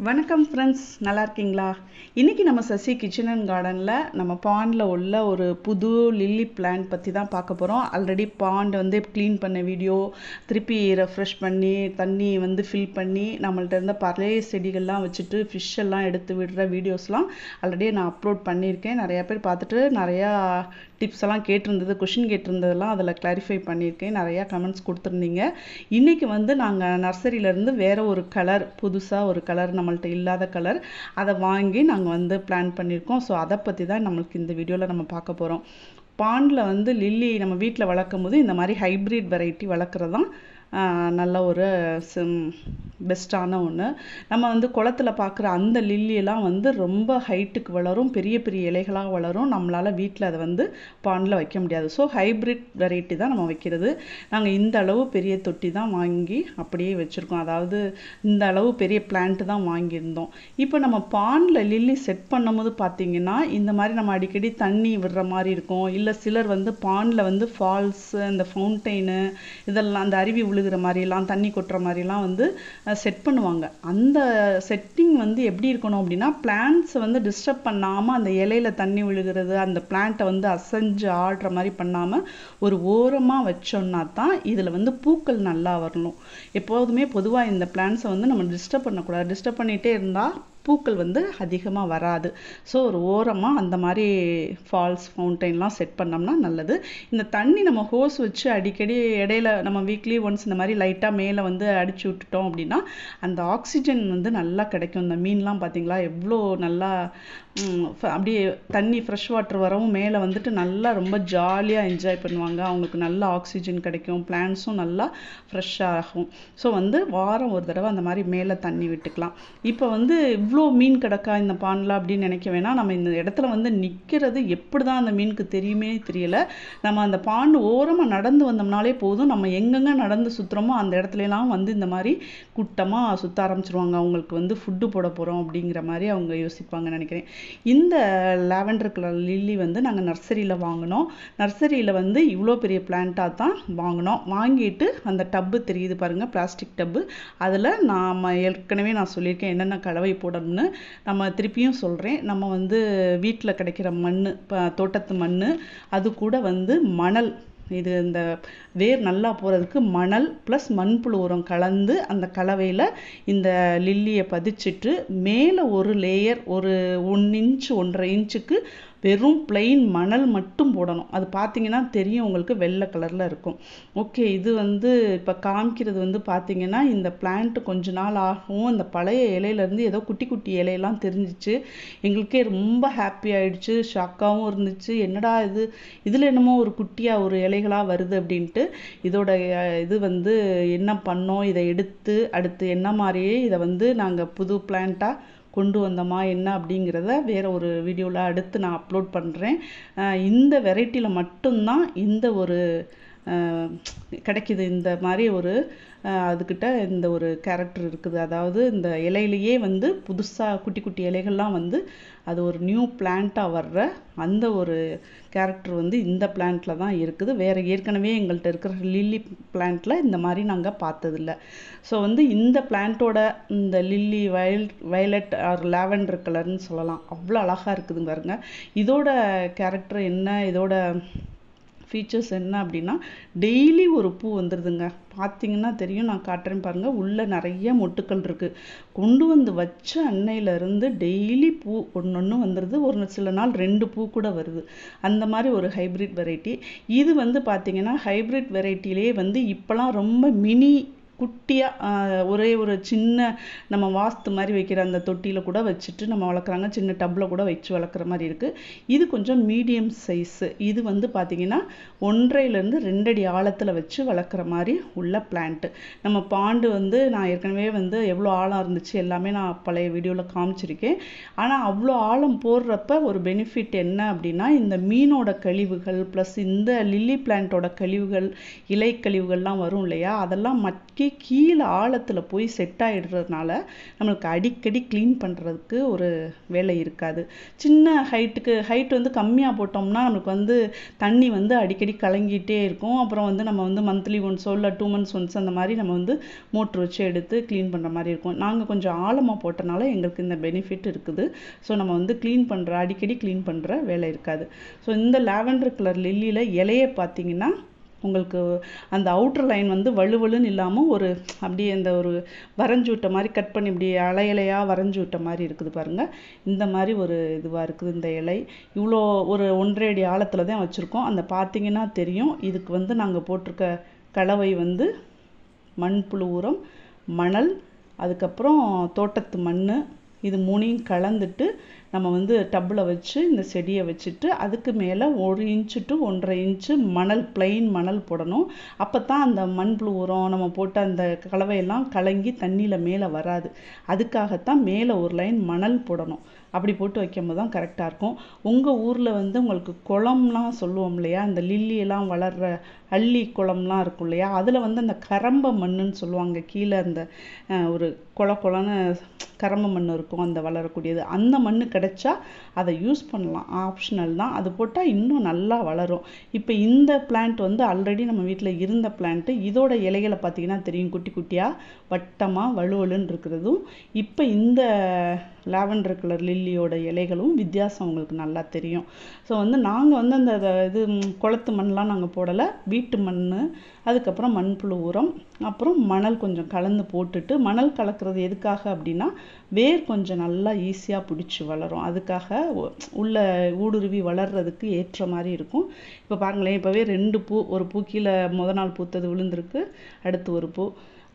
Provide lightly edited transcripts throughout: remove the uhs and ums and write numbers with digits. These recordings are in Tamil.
வணக்கம் ஃப்ரெண்ட்ஸ், நல்லா இருக்கீங்களா? இன்றைக்கி நம்ம சசி கிச்சன் அண்ட் கார்டனில் நம்ம பாண்டில் உள்ள ஒரு புது லில்லி பிளான்ட் பற்றி தான் பார்க்க போகிறோம். ஆல்ரெடி பாண்ட் க்ளீன் பண்ண வீடியோ, திருப்பி ரெஃப்ரெஷ் பண்ணி தண்ணி ஃபில் பண்ணி நம்மள்ட்ட இருந்த பழைய செடிகள்லாம் வச்சுட்டு ஃபிஷ் எல்லாம் எடுத்து விடுற வீடியோஸ்லாம் ஆல்ரெடி நான் அப்லோட் பண்ணியிருக்கேன். நிறையா பேர் பார்த்துட்டு நிறையா டிப்ஸ் எல்லாம் கேட்டிருந்தது, கொஷின் கேட்டிருந்ததெல்லாம் அதில் கிளாரிஃபை பண்ணியிருக்கேன். நிறையா கமெண்ட்ஸ் கொடுத்துருந்தீங்க. இன்றைக்கி நாங்கள் நர்சரியிலேருந்து வேறு ஒரு கலர், புதுசாக ஒரு கலர், நம்மள்ட்ட இல்லாத கலர், அதை வாங்கி நாங்கள் பிளான் பண்ணியிருக்கோம். ஸோ அதை பற்றி தான் நம்மளுக்கு இந்த வீடியோவில் நம்ம பார்க்க போகிறோம். பாண்டில் லில்லி நம்ம வீட்டில் வளர்க்கும் போது இந்த மாதிரி ஹைப்ரிட் வெரைட்டி வளர்க்குறது தான் நல்ல ஒரு பெஸ்ட்டான ஒன்று. நம்ம குளத்தில் பார்க்குற அந்த லில்லியெல்லாம் ரொம்ப ஹைட்டுக்கு வளரும், பெரிய பெரிய இலைகளாக வளரும். நம்மளால் வீட்டில் அதை பாண்டில் வைக்க முடியாது. ஸோ ஹைப்ரிட் வெரைட்டி தான் நம்ம வைக்கிறது. நாங்கள் இந்த அளவு பெரிய தொட்டி தான் வாங்கி அப்படியே வச்சுருக்கோம். அதாவது இந்த அளவு பெரிய பிளான்ட்டு தான் வாங்கியிருந்தோம். இப்போ நம்ம பாண்டில் லில்லி செட் பண்ணும்போது பார்த்திங்கன்னா இந்த மாதிரி நம்ம அடிக்கடி தண்ணி விடுற மாதிரி இருக்கும். இல்லை சிலர் பாண்டில் ஃபால்ஸு, இந்த ஃபவுண்டெயினு, இதெல்லாம் அந்த அருவி விழுகிற மாதிரிலாம், தண்ணி கொட்டுற மாதிரிலாம் செட் பண்ணுவாங்க. அந்த செட்டிங் எப்படி இருக்கணும் அப்படின்னா, பிளான்ட்ஸை டிஸ்டர்ப் பண்ணாமல், அந்த இலையில தண்ணி விழுகிறது, அந்த பிளான்ட்டை அசைஞ்சு ஆடுற மாதிரி பண்ணாமல் ஒரு ஓரமாக வச்சோம்னா தான் இதில் பூக்கள் நல்லா வரணும். எப்போதுமே பொதுவாக இந்த பிளான்ட்ஸை நம்ம டிஸ்டர்ப் பண்ணக்கூடாது. டிஸ்டர்ப் பண்ணிகிட்டே இருந்தால் பூக்கள் அதிகமாக வராது. ஸோ ஒரு ஓரமாக அந்த மாதிரி ஃபால்ஸ், ஃபவுண்டெயின்லாம் செட் பண்ணோம்னா நல்லது. இந்த தண்ணி நம்ம ஹோஸ் வச்சு அடிக்கடி இடையில நம்ம வீக்லி ஒன்ஸ் இந்த மாதிரி லைட்டாக மேலே அடிச்சு விட்டுட்டோம் அப்படின்னா அந்த ஆக்சிஜன் நல்லா கிடைக்கும். இந்த மீன்லாம் பார்த்தீங்களா எவ்வளோ நல்லா அப்படியே தண்ணி ஃப்ரெஷ் வாட்டர் வரவும் மேலே நல்லா ரொம்ப ஜாலியாக என்ஜாய் பண்ணுவாங்க. அவங்களுக்கு நல்ல ஆக்சிஜன் கிடைக்கும், பிளான்ட்ஸும் நல்லா ஃப்ரெஷ்ஷாக ஆகும். ஸோ வாரம் ஒரு தடவை அந்த மாதிரி மேலே தண்ணி விட்டுக்கலாம். இப்போ இவ்வளோ மீன் கிடக்கா இந்த பாண்டில் அப்படின்னு நினைக்க வேணாம். நம்ம இந்த இடத்துல நிற்கிறது எப்படி தான் அந்த மீனுக்கு தெரியுமே தெரியல. நம்ம அந்த பாண்டு ஓரமாக நடந்து வந்தோம்னாலே போதும். நம்ம எங்கெங்கே நடந்து சுற்றுறோமோ அந்த இடத்துலலாம் இந்த மாதிரி கூட்டமாக சுற்ற ஆரம்பிச்சிருவாங்க. அவங்களுக்கு ஃபுட்டு போட போகிறோம் அப்படிங்கிற மாதிரி அவங்க யோசிப்பாங்க நினைக்கிறேன். இந்த லாவெண்டர் கலர் லில்லி நாங்கள் நர்சரியில் வாங்கினோம். நர்சரியில் இவ்வளோ பெரிய பிளான்ட்டாக தான் வாங்கினோம். வாங்கிட்டு அந்த டப்பு தெரியுது பாருங்கள், பிளாஸ்டிக் டப்பு. அதில் ஏற்கனவே நான் சொல்லியிருக்கேன் என்னென்ன கலவை போடணும்னு. நம்ம திருப்பியும் சொல்கிறேன். நம்ம வீட்டில் கிடைக்கிற மண், தோட்டத்து மண், அது கூட மணல், இது இந்த வேர் நல்லா போகிறதுக்கு மணல் ப்ளஸ் மண்புழு உரம் கலந்து அந்த கலவையில் இந்த லில்லியை பதிச்சுட்டு மேலே ஒரு லேயர், ஒரு 1 இன்ச் 1.5 இன்ச்சுக்கு வெறும் பிளெயின் மணல் மட்டும் போடணும். அது பார்த்தீங்கன்னா தெரியும் உங்களுக்கு, வெள்ளை கலரில் இருக்கும். ஓகே, இது இப்போ காமிக்கிறது பார்த்தீங்கன்னா இந்த பிளான்ட்டு கொஞ்ச நாள் ஆகும். இந்த பழைய இலையிலேருந்து ஏதோ குட்டி குட்டி இலையெல்லாம் தெரிஞ்சிச்சு. எங்களுக்கே ரொம்ப ஹாப்பி ஆகிடுச்சு, ஷாக்காகவும் இருந்துச்சு. என்னடா இது, இதில் என்னமோ ஒரு குட்டியாக ஒரு இலைகளாக வருது அப்படின்ட்டு. இதோட இது என்ன பண்ணோம், இதை எடுத்து அடுத்து என்ன மாதிரியே இதை நாங்கள் புது பிளான்ட்டாக கொண்டு வந்தோமா என்ன அப்படிங்கிறத வேறு ஒரு வீடியோவில் அடுத்து நான் அப்லோட் பண்ணுறேன். இந்த வெரைட்டியில் மட்டும்தான் இந்த ஒரு கிடைக்கிது. இந்த மாதிரி ஒரு அதுக்கிட்ட இந்த ஒரு கேரக்டர் இருக்குது. அதாவது இந்த இலையிலேயே புதுசாக குட்டி குட்டி இலைகள்லாம் அது ஒரு நியூ பிளான்ட்டாக வர்ற அந்த ஒரு கேரக்டர் இந்த பிளான்ட்டில் தான் இருக்குது. வேறு ஏற்கனவே எங்கள்கிட்ட இருக்கிற லில்லி பிளான்ட்டில் இந்த மாதிரி நாங்கள் பார்த்ததில்ல. ஸோ இந்த பிளான்ட்டோட இந்த லில்லி வயலட் ஆர் லாவெண்டர் கலர்னு சொல்லலாம், அவ்வளோ அழகாக இருக்குது பாருங்க. இதோட கேரக்டர் என்ன, இதோட ஃபீச்சர்ஸ் என்ன அப்படின்னா, டெய்லி ஒரு பூ வந்துடுதுங்க. பார்த்தீங்கன்னா தெரியும், நான் காட்டுறேன் பாருங்கள். உள்ளே நிறைய மொட்டுக்கள் இருக்குது. கொண்டு வச்ச அன்னையிலேருந்து டெய்லி பூ ஒன்று வந்துடுது. ஒரு சில நாள் 2 பூ கூட வருது. அந்த மாதிரி ஒரு ஹைப்ரிட் வெரைட்டி இது. பார்த்தீங்கன்னா ஹைப்ரிட் வெரைட்டிலே இப்போலாம் ரொம்ப மினி குட்டியாக ஒரே ஒரு சின்ன நம்ம வாஸ்து மாதிரி வைக்கிற அந்த தொட்டியில் கூட வச்சுட்டு நம்ம வளர்க்குறாங்க. சின்ன டப்பில் கூட வச்சு வளர்க்குற மாதிரி இருக்குது. இது கொஞ்சம் மீடியம் சைஸு. இது பார்த்திங்கன்னா 1.5லேருந்து 2 அடி ஆழத்தில் வச்சு வளர்க்குற மாதிரி உள்ள பிளான்ட்டு. நம்ம பாண்டு நான் ஏற்கனவே எவ்வளோ ஆழம் இருந்துச்சு எல்லாமே நான் பழைய வீடியோவில் காமிச்சிருக்கேன். ஆனால் அவ்வளோ ஆழம் போடுறப்ப ஒரு பெனிஃபிட் என்ன அப்படின்னா, இந்த மீனோட கழிவுகள் ப்ளஸ் இந்த லில்லி பிளான்ட்டோட கழிவுகள், இலை கழிவுகள்லாம் வரும் இல்லையா, அதெல்லாம் மக்கி கீழே ஆழத்தில் போய் செட் ஆகிடுறதுனால நம்மளுக்கு அடிக்கடி க்ளீன் பண்ணுறதுக்கு ஒரு வேலை இருக்காது. சின்ன ஹைட் வந்து கம்மியாக போட்டோம்னா நம்மளுக்கு வந்து தண்ணி வந்து அடிக்கடி கலங்கிட்டே இருக்கும். அப்புறம் வந்து நம்ம வந்து மந்த்லி ஒன்ஸோ இல்லை 2 months ஒன்ஸ் அந்த மாதிரி நம்ம வந்து மோட்ரு வச்சு எடுத்து க்ளீன் பண்ணுற மாதிரி இருக்கும். நாங்கள் கொஞ்சம் ஆழமாக போட்டனால எங்களுக்கு இந்த பெனிஃபிட் இருக்குது. ஸோ நம்ம வந்து அடிக்கடி க்ளீன் பண்ணுற வேலை இருக்காது. ஸோ இந்த லாவெண்டர் கலர் லில்லியில் இலையை பார்த்தீங்கன்னா உங்களுக்கு அந்த அவுட்டர் லைன் வந்து வலுவலுன்னு இல்லாமல் ஒரு அப்படியே இந்த ஒரு வரைஞ்சி விட்ட மாதிரி கட் பண்ணி இப்படி இலையாக வரைஞ்சி விட்ட மாதிரி இருக்குது பாருங்கள். இந்த மாதிரி ஒரு இதுவாக இருக்குது இந்த இலை. இவ்வளோ ஒரு 1.5 அடி ஆழத்தில் தான் வச்சுருக்கோம். அந்த பார்த்தீங்கன்னா தெரியும். இதுக்கு வந்து நாங்கள் போட்டிருக்க கலவை வந்து மண்புழு உரம், மணல், அதுக்கப்புறம் தோட்டத்து மண், இது 3ஐயும் கலந்துட்டு நம்ம வந்து டப்பில் வச்சு இந்த செடியை வச்சுட்டு அதுக்கு மேலே 1 inch to 1.5 inch மணல், பிளெயின் மணல் போடணும். அப்போ தான் அந்த மண்புழு உரம் நம்ம போட்ட அந்த கலவையெல்லாம் கலங்கி தண்ணியில் மேலே வராது. அதுக்காகத்தான் மேலே ஒரு லைன் மணல் போடணும். அப்படி போட்டு வைக்கும்போது தான் கரெக்டாக இருக்கும். உங்கள் ஊரில் வந்து உங்களுக்கு குளம்லாம் சொல்லுவோம் இல்லையா, இந்த லில்லியெல்லாம் வளர்கிற அள்ளி குளம்லாம் இருக்கும் இல்லையா, அதில் வந்து அந்த கரம்ப மண்ணுன்னு சொல்லுவாங்க. கீழே அந்த ஒரு குளன்னு கரம்ப மண் இருக்கும் அந்த வளரக்கூடியது. அந்த மண் கிடைச்சா அதை யூஸ் பண்ணலாம், ஆப்ஷனல் தான். அது போட்டால் இன்னும் நல்லா வளரும். இப்போ இந்த பிளான்ட் வந்து ஆல்ரெடி நம்ம வீட்டில் இருந்த பிளான்ட்டு. இதோட இலைகளை பார்த்தீங்கன்னா தெரியும், குட்டி குட்டியாக வட்டமாக வலுவலுன்னு இருக்கிறதும். இப்போ இந்த லாவெண்டர் கலர் லில்லியோட இலைகளும் வித்தியாசம் உங்களுக்கு நல்லா தெரியும். ஸோ வந்து நாங்கள் வந்து அந்த இது குளத்து மண்லாம் நாங்கள் போடலை, வீட்டு மண், அதுக்கப்புறம் மண்புழு உரம், அப்புறம் மணல் கொஞ்சம் கலந்து போட்டுட்டு, மணல் கலக்கிறது எதுக்காக அப்படின்னா வேர் கொஞ்சம் நல்லா ஈஸியாக பிடிச்சி வளரும். அதுக்காக உள்ள ஊடுருவி வளர்றதுக்கு ஏற்ற மாதிரி இருக்கும். இப்போ பாருங்களேன், இப்போவே 2 பூ, ஒரு பூ கீழே நாள் பூத்தது விழுந்திருக்கு, அடுத்து ஒரு பூ,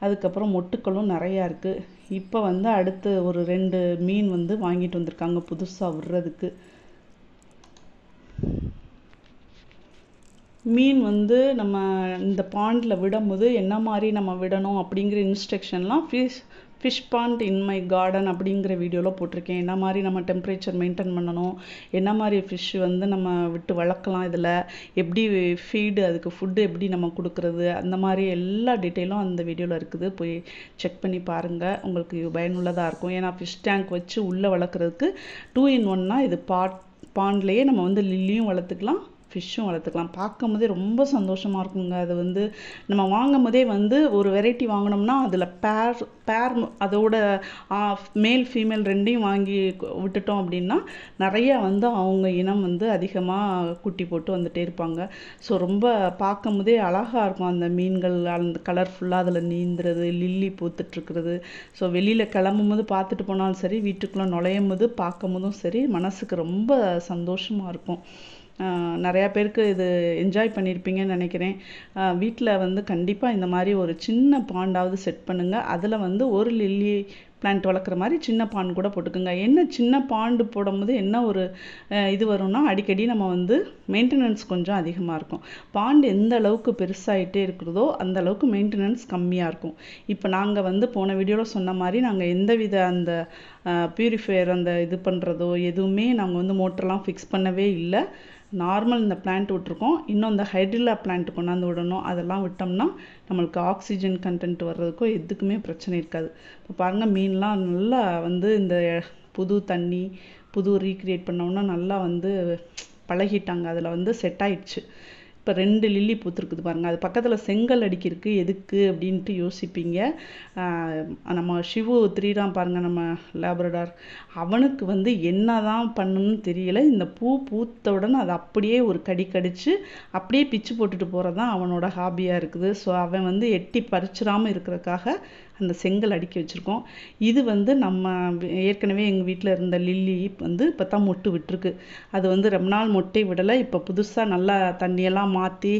அதுக்கப்புறம் மொட்டுக்களும் நிறையா இருக்குது. இப்போ வந்து அடுத்து ஒரு 2 மீன் வந்து வாங்கிட்டு வந்திருக்காங்க புதுசாக விடுறதுக்கு. மீன் வந்து நம்ம இந்த பாண்டில் விடும்போது என்ன மாதிரி நம்ம விடணும் அப்படிங்கிற இன்ஸ்ட்ரக்ஷன்லாம் fish pond in my garden அப்படிங்கிற வீடியோவில் போட்டிருக்கேன். என்ன மாதிரி நம்ம டெம்பரேச்சர் மெயின்டைன் பண்ணணும், என்ன மாதிரி ஃபிஷ் வந்து நம்ம விட்டு வளர்க்கலாம், இதில் எப்படி ஃபீடு, அதுக்கு ஃபுட்டு எப்படி நம்ம கொடுக்குறது, அந்த மாதிரி எல்லா டீட்டெயிலும் அந்த வீடியோவில் இருக்குது. போய் செக் பண்ணி பாருங்கள், உங்களுக்கு பயனுள்ளதாக இருக்கும். ஏன்னா ஃபிஷ் டேங்க் வச்சு உள்ளே வளர்க்குறதுக்கு 2 in 1னா இது பாண்ட்லேயே நம்ம வந்து லில்லியும் வளர்த்துக்கலாம், ஃபிஷ்ஷும் வளர்த்துக்கலாம். பார்க்கும் போதே ரொம்ப சந்தோஷமாக இருக்குங்க. அது வந்து நம்ம வாங்கும் போதே வந்து ஒரு வெரைட்டி வாங்கினோம்னா அதில் பேர் அதோட மேல் ஃபீமேல் 2ஐயும் வாங்கி விட்டுட்டோம் அப்படின்னா நிறையா வந்து அவங்க இனம் வந்து அதிகமாக குட்டி போட்டு வந்துட்டே இருப்பாங்க. ஸோ ரொம்ப பார்க்கும் போதே அழகாக இருக்கும் அந்த மீன்கள், அந்த கலர்ஃபுல்லாக அதில் நீந்துறது, லில்லி பூத்துட்ருக்கிறது. ஸோ வெளியில் கிளம்பும் போது பார்த்துட்டு போனாலும் சரி, வீட்டுக்குள்ளே நுழையும் போது பார்க்கும் போதும் சரி, மனசுக்கு ரொம்ப சந்தோஷமாக இருக்கும். நிறையா பேருக்கு இது என்ஜாய் பண்ணியிருப்பீங்கன்னு நினைக்கிறேன். வீட்டில் வந்து கண்டிப்பாக இந்த மாதிரி ஒரு சின்ன பாண்டாவது செட் பண்ணுங்கள். அதில் வந்து ஒரு லில்லி பிளான்ட் வளர்க்குற மாதிரி சின்ன பாண்ட் கூட போட்டுக்கோங்க. என்ன சின்ன பாண்டு போடும்போது என்ன ஒரு இது வரும்னா, அடிக்கடி நம்ம வந்து மெயின்டெனன்ஸ் கொஞ்சம் அதிகமாக இருக்கும். பாண்டு எந்த அளவுக்கு பெருசாகிட்டே இருக்கிறதோ அந்த அளவுக்கு மெயின்டெனன்ஸ் கம்மியாக இருக்கும். இப்போ நாங்கள் வந்து போன வீடியோவில் சொன்ன மாதிரி நாங்கள் எந்தவித அந்த பியூரிஃபையர் அந்த இது பண்ணுறதோ எதுவுமே நாங்கள் வந்து மோட்டர்லாம் ஃபிக்ஸ் பண்ணவே இல்லை. நார்மல் இந்த பிளான்ட் விட்டுருக்கோம். இன்னும் இந்த ஹைட்ரில்லா பிளான்ட் கொண்டாந்து விடணும். அதெல்லாம் விட்டோம்னா நம்மளுக்கு ஆக்சிஜன் கண்டென்ட் வர்றதுக்கோ எதுக்குமே பிரச்சனை இருக்காது. இப்போ பாருங்கள், மீன்லாம் நல்லா வந்து இந்த புது தண்ணி ரீக்ரியேட் பண்ணோம்னா நல்லா வந்து பழகிட்டாங்க, அதில் வந்து செட் ஆயிடுச்சு. இப்போ 2 லில்லி பூத்துருக்குது பாருங்கள். அது பக்கத்தில் செங்கல் அடிக்கிருக்கு, எதுக்கு அப்படின்ட்டு யோசிப்பீங்க. நம்ம சிவு 3 பாருங்கள், நம்ம லேப்ரடார், அவனுக்கு வந்து என்ன தான் பண்ணணும்னு தெரியல. இந்த பூத்தவுடன் அதை அப்படியே ஒரு கடிச்சு அப்படியே பிச்சு போட்டுட்டு போகிறது தான் அவனோட ஹாபியாக இருக்குது. ஸோ அவன் வந்து எட்டி பறிச்சிடாமல் இருக்கிறதுக்காக அந்த செங்கல் அடுக்கி வச்சுருக்கோம். இது வந்து நம்ம ஏற்கனவே எங்கள் வீட்டில் இருந்த லில்லி வந்து இப்போ தான் மொட்டு விட்டுருக்கு. அது வந்து ரொம்ப நாள் மொட்டை விடலை. இப்போ புதுசாக நல்லா தண்ணியெல்லாம் மாற்றி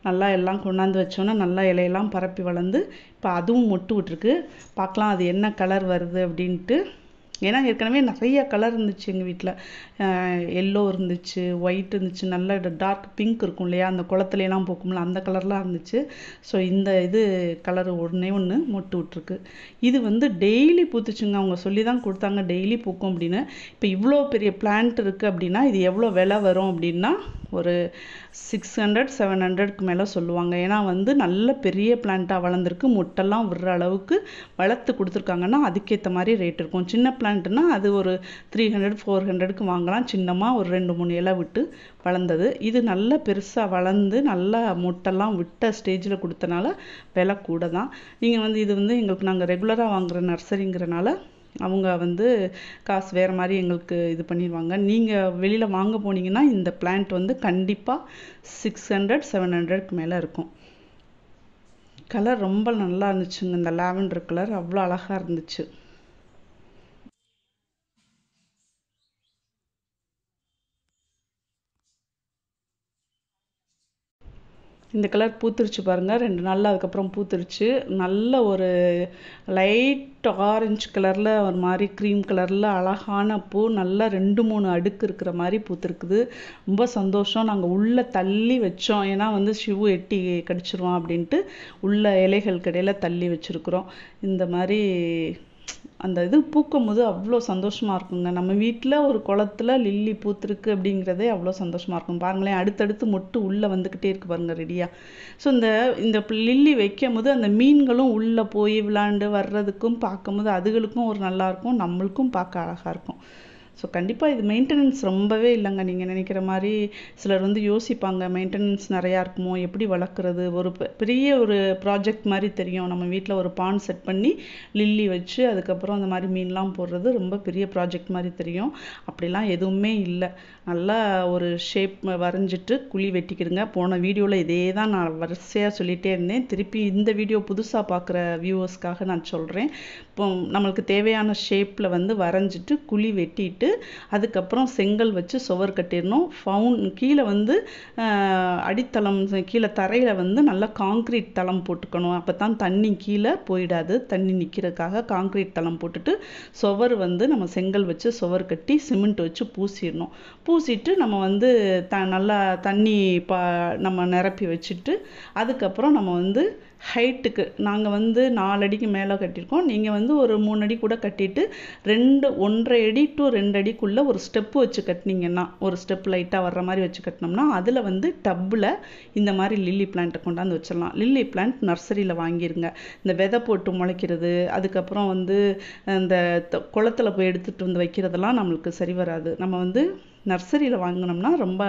நல்லா எல்லாம் கொண்டாந்து வச்சோன்னா நல்லா இலையெல்லாம் பரப்பி வளர்ந்து இப்போ அதுவும் மொட்டு விட்டுருக்கு. பார்க்கலாம் அது என்ன கலர் வருது அப்படின்ட்டு. ஏன்னா ஏற்கனவே நிறைய கலர் இருந்துச்சு எங்கள் வீட்டில். எல்லோ இருந்துச்சு, ஒயிட் இருந்துச்சு, நல்ல டார்க் பிங்க் இருக்கும் இல்லையா, அந்த குளத்துலாம் பூக்கும்ல அந்த கலர்லாம் இருந்துச்சு. ஸோ இந்த இது கலர் ஒன்று மொட்டு விட்டுருக்கு. இது வந்து டெய்லி பூத்துச்சுங்க. அவங்க சொல்லி தான் கொடுத்தாங்க டெய்லி பூக்கும் அப்படின்னு. இப்போ இவ்வளோ பெரிய பிளான்ட் இருக்குது அப்படின்னா இது எவ்வளோ விலை வரும் அப்படின்னா ஒரு 600-700க்கு மேலே சொல்லுவாங்க. ஏன்னா வந்து நல்ல பெரிய பிளான்ட்டாக வளர்ந்துருக்கு, முட்டெல்லாம் விடுற அளவுக்கு வளர்த்து கொடுத்துருக்காங்கன்னா அதுக்கேற்ற மாதிரி ரேட் இருக்கும். சின்ன பிளான்ட்னா அது ஒரு 300-400க்கு வாங்கலாம், சின்னமாக ஒரு 2-3 இலை விட்டு வளர்ந்தது. இது நல்ல பெருசாக வளர்ந்து நல்லா முட்டெல்லாம் விட்ட ஸ்டேஜில் கொடுத்தனால விலை கூட தான். நீங்கள் வந்து இது வந்து எங்களுக்கு நாங்கள் ரெகுலராக வாங்குகிற நர்சரிங்கிறனால அவங்க வந்து காசு வேறு மாதிரி எங்களுக்கு இது பண்ணிடுவாங்க. நீங்கள் வெளியில் வாங்க போனீங்கன்னா இந்த பிளான்ட் வந்து கண்டிப்பாக 600-700க்கு மேலே இருக்கும். கலர் ரொம்ப நல்லா இருந்துச்சுங்க, இந்த லாவெண்டர் கலர் அவ்வளோ அழகாக இருந்துச்சு. இந்த கலர் பூத்துருச்சு பாருங்கள், 2 நாளில் அதுக்கப்புறம் பூத்துருச்சு. நல்ல ஒரு லைட் ஆரஞ்சு கலரில் ஒரு மாதிரி க்ரீம் கலரில் அழகான பூ, நல்லா 2-3 அடுக்கு இருக்கிற மாதிரி பூத்துருக்குது. ரொம்ப சந்தோஷம். நாங்கள் உள்ளே தள்ளி வச்சோம், ஏன்னா வந்து ஷிவு எட்டி கடிச்சிருவான் அப்படின்ட்டு உள்ள இலைகள் கடையில் தள்ளி வச்சுருக்குறோம். இந்த மாதிரி அந்த இது பூக்கும் போது அவ்வளோ சந்தோஷமாக இருக்குங்க. நம்ம வீட்டில் ஒரு குளத்துல லில்லி பூத்துருக்கு அப்படிங்கிறதே அவ்வளோ சந்தோஷமாக இருக்கும். பாருங்களேன், அடுத்தடுத்து மொட்டு உள்ளே வந்துக்கிட்டே இருக்கு பாருங்கள் ரெடியாக. ஸோ இந்த லில்லி வைக்கும் போது அந்த மீன்களும் உள்ளே போய் விளாண்டு வர்றதுக்கும் பார்க்கும்போது அதுகளுக்கும் ஒரு நல்லாயிருக்கும், நம்மளுக்கும் பார்க்க அழகாக இருக்கும். ஸோ கண்டிப்பாக இது மெயின்டெனன்ஸ் ரொம்பவே இல்லைங்க. நீங்கள் நினைக்கிற மாதிரி சிலர் வந்து யோசிப்பாங்க மெயின்டெனன்ஸ் நிறையா இருக்குமோ, எப்படி வளர்க்குறது, ஒரு பெரிய ஒரு ப்ராஜெக்ட் மாதிரி தெரியும். நம்ம வீட்டில் ஒரு பாண்ட் செட் பண்ணி லில்லி வச்சு அதுக்கப்புறம் அந்த மாதிரி மீன்லாம் போடுறது ரொம்ப பெரிய ப்ராஜெக்ட் மாதிரி தெரியும். அப்படிலாம் எதுவுமே இல்லை. நல்லா ஒரு ஷேப் வரைஞ்சிட்டு குழி வெட்டிக்கிடுங்க. போன வீடியோவில் இதே தான் நான் வரிசையாக சொல்லிகிட்டே இருந்தேன். திருப்பி இந்த வீடியோ புதுசாக பார்க்குற வியூவர்ஸ்க்காக நான் சொல்கிறேன். இப்போ நம்மளுக்கு தேவையான ஷேப்பில் வந்து வரைஞ்சிட்டு குழி வெட்டிட்டு அதுக்கப்புறம் செங்கல் வச்சு சுவர் கட்டிடணும். கீழே வந்து அடித்தளம், கீழே தரையில் வந்து நல்லா காங்க்ரீட் தளம் போட்டுக்கணும். அப்போ தான் தண்ணி கீழே போயிடாது. தண்ணி நிற்கிறதுக்காக காங்க்ரீட் தளம் போட்டுட்டு சுவர் வந்து நம்ம செங்கல் வச்சு சுவர் கட்டி சிமெண்ட் வச்சு பூசிடணும். பூசிட்டு நம்ம வந்து நல்லா தண்ணி நம்ம நிரப்பி வச்சுட்டு அதுக்கப்புறம் நம்ம வந்து ஹைட்டுக்கு நாங்கள் வந்து 4 அடிக்கு மேலே கட்டியிருக்கோம். நீங்கள் வந்து ஒரு 3 அடி கூட கட்டிட்டு 1.5 அடி to 2 அடிக்குள்ளே ஒரு ஸ்டெப்பு வச்சு கட்டினீங்கன்னா, ஒரு ஸ்டெப் லைட்டாக வர்ற மாதிரி வச்சு கட்டினோம்னா அதில் வந்து டப்பில் இந்த மாதிரி லில்லி பிளான்ட்டை கொண்டாந்து வச்சிடலாம். லில்லி பிளான்ட் நர்சரியில் வாங்கிடுங்க. இந்த விதை போட்டு முளைக்கிறது, அதுக்கப்புறம் வந்து இந்த குளத்துல போய் எடுத்துகிட்டு வந்து வைக்கிறதெல்லாம் நம்மளுக்கு சரி வராது. நம்ம வந்து நர்சரியில் வாங்கினோம்னா ரொம்ப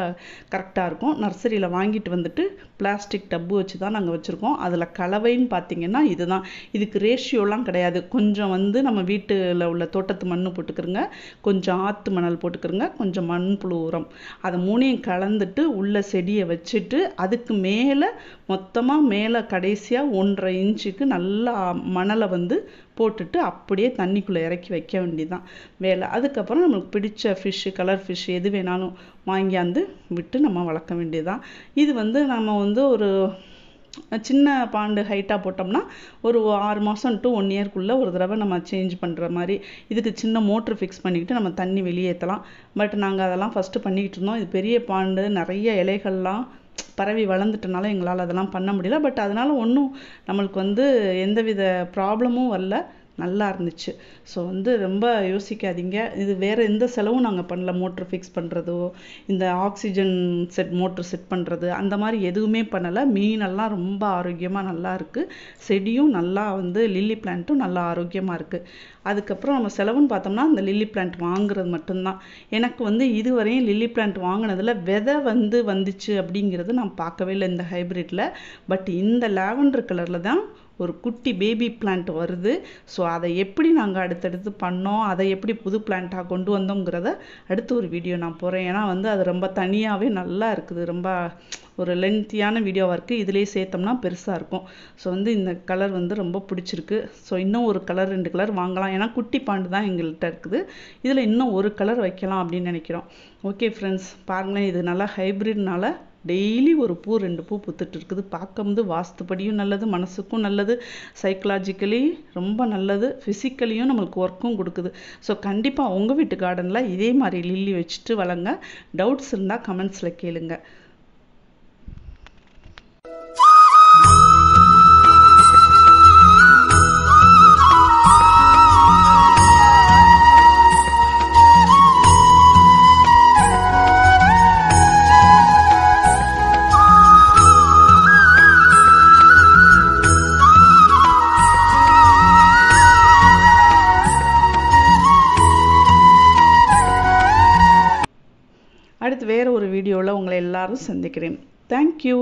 கரெக்டாக இருக்கும். நர்சரியில் வாங்கிட்டு வந்துட்டு பிளாஸ்டிக் டப்பு வச்சு தான் நாங்கள் வச்சுருக்கோம். அதில் கலவைன்னு பார்த்தீங்கன்னா இதுதான். இதுக்கு ரேஷியோலாம் கிடையாது. கொஞ்சம் வந்து நம்ம வீட்டில் உள்ள தோட்டத்து மண் போட்டுக்கிறோங்க, கொஞ்சம் ஆற்று மணல் போட்டுக்கிறோங்க, கொஞ்சம் மண்புழு உரம், அதை 3ஐயும் கலந்துட்டு உள்ள செடியை வச்சுட்டு அதுக்கு மேலே மொத்தமாக மேலே கடைசியாக 1.5 இன்ச்சுக்கு நல்லா மணலை வந்து போட்டுட்டு அப்படியே தண்ணிக்குள்ளே இறக்கி வைக்க வேண்டியதுதான் வேலை. அதுக்கப்புறம் நம்மளுக்கு பிடிச்ச ஃபிஷ்ஷு, கலர் ஃபிஷ் எது வேணாலும் வாங்கியாந்து விட்டு நம்ம வளர்க்க வேண்டியதுதான். இது வந்து நம்ம வந்து ஒரு சின்ன பாண்டு ஹைட்டாக போட்டோம்னா ஒரு 6 மாதம் to 1 இயர்க்குள்ளே ஒரு தடவை நம்ம சேஞ்ச் பண்ணுற மாதிரி. இதுக்கு சின்ன மோட்ரு ஃபிக்ஸ் பண்ணிக்கிட்டு நம்ம தண்ணி வெளியேற்றலாம். பட் நாங்கள் அதெல்லாம் ஃபஸ்ட்டு பண்ணிக்கிட்டு இருந்தோம். இது பெரிய பாண்டு, நிறைய இலைகள்லாம் பரவி வளர்ந்துட்டனால எங்களால் அதெல்லாம் பண்ண முடியல. பட் அதனால் ஒன்றும் நம்மளுக்கு வந்து எந்தவித ப்ராப்ளமும் வரல, நல்லா இருந்துச்சு. ஸோ வந்து ரொம்ப யோசிக்காதீங்க. இது வேறு எந்த செலவும் நாங்கள் பண்ணல. மோட்ரு ஃபிக்ஸ் பண்ணுறதோ, இந்த ஆக்சிஜன் மோட்ரு செட் பண்ணுறது, அந்த மாதிரி எதுவுமே பண்ணலை. மீனெல்லாம் ரொம்ப ஆரோக்கியமாக நல்லா இருக்குது. செடியும் நல்லா வந்து லில்லி பிளான்ட்டும் நல்லா ஆரோக்கியமாக இருக்குது. அதுக்கப்புறம் நம்ம செலவுன்னு பார்த்தோம்னா அந்த லில்லி பிளான்ட் வாங்குறது மட்டும்தான். எனக்கு வந்து இதுவரையும் லில்லி பிளான்ட் வாங்கினதில் விதை வந்துச்சு அப்படிங்கிறது நான் பார்க்கவே இல்லை இந்த ஹைப்ரிட்டில். பட் இந்த லாவெண்டர் கலரில் தான் ஒரு குட்டி பேபி பிளான்ட் வருது. ஸோ அதை எப்படி நாங்கள் அடுத்தடுத்து பண்ணோம், அதை எப்படி புது பிளான்ட்டாக கொண்டு வந்தோங்கிறத அடுத்து ஒரு வீடியோ நான் போகிறேன். ஏன்னா வந்து அது ரொம்ப தனியாகவே நல்லா இருக்குது. ரொம்ப ஒரு லென்த்தியான வீடியோவாக இருக்குது. இதிலேயே சேர்த்தோம்னா பெருசாக இருக்கும். ஸோ வந்து இந்த கலர் வந்து ரொம்ப பிடிச்சிருக்கு. ஸோ இன்னும் ஒரு கலர் 2 கலர் வாங்கலாம். ஏன்னா குட்டி பாண்டு தான் எங்கள்கிட்ட இருக்குது. இதில் இன்னும் ஒரு கலர் வைக்கலாம் அப்படின்னு நினைக்கிறோம். ஓகே ஃப்ரெண்ட்ஸ், பாருங்களேன், இது நல்லா ஹைப்ரிட்னால டெய்லி ஒரு பூ 2 பூ பூத்துட்டு இருக்குது. பார்க்கும்போது வாஸ்துப்படியும் நல்லது, மனசுக்கும் நல்லது, சைக்கலாஜிக்கலி ரொம்ப நல்லது, ஃபிசிக்கலியும் நம்மளுக்கு ஒர்க்கும் கொடுக்குது. ஸோ கண்டிப்பாக உங்கள் வீட்டு கார்டனில் இதே மாதிரி லில்லி வச்சுட்டு வளங்க. டவுட்ஸ் இருந்தால் கமெண்ட்ஸில் கேளுங்க. வேறு ஒரு வீடியோவில் உங்களை எல்லாரும் சந்திக்கிறேன். தேங்க்யூ.